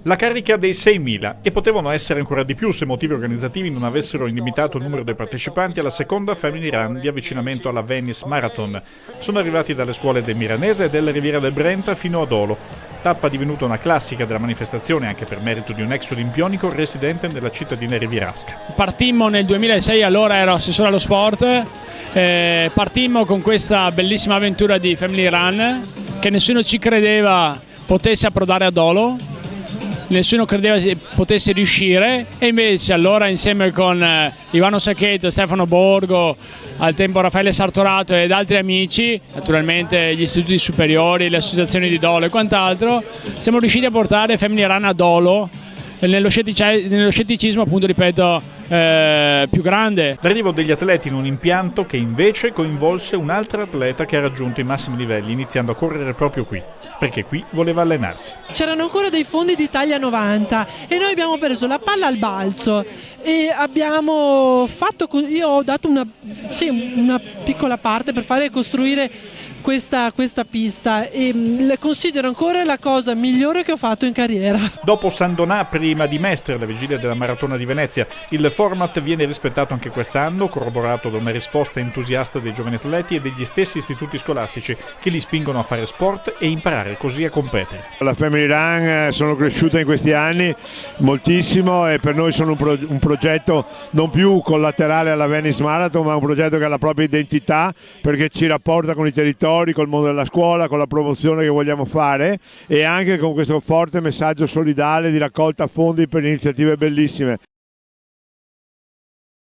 La carica dei 6.000 e potevano essere ancora di più se motivi organizzativi non avessero limitato il numero dei partecipanti alla seconda Family Run di avvicinamento alla Venice Marathon. Sono arrivati dalle scuole del Miranese e della Riviera del Brenta fino a Dolo. Tappa divenuta una classica della manifestazione anche per merito di un ex olimpionico residente nella cittadina rivierasca. Partimmo nel 2006, allora ero assessore allo sport. Partimmo con questa bellissima avventura di Family Run che nessuno ci credeva potesse approdare a Dolo, nessuno credeva potesse riuscire, e invece allora insieme con Ivano Sacchetto, Stefano Borgo, al tempo Raffaele Sartorato ed altri amici, naturalmente gli istituti superiori, le associazioni di Dolo e quant'altro, siamo riusciti a portare Family Run a Dolo nello scetticismo, appunto, ripeto, più grande. L'arrivo degli atleti in un impianto che invece coinvolse un'altra atleta che ha raggiunto i massimi livelli, iniziando a correre proprio qui, perché qui voleva allenarsi. C'erano ancora dei fondi d'Italia 90 e noi abbiamo preso la palla al balzo e abbiamo fatto, io ho dato una piccola parte per fare costruire questa pista e le considero ancora la cosa migliore che ho fatto in carriera. Dopo San Donà, prima di Mestre, alla vigilia della Maratona di Venezia, il format viene rispettato anche quest'anno, corroborato da una risposta entusiasta dei giovani atleti e degli stessi istituti scolastici che li spingono a fare sport e imparare così a competere. La Family Run sono cresciuta in questi anni moltissimo e per noi sono un progetto non più collaterale alla Venice Marathon, ma un progetto che ha la propria identità, perché ci rapporta con i territori, col mondo della scuola, con la promozione che vogliamo fare e anche con questo forte messaggio solidale di raccolta fondi per iniziative bellissime.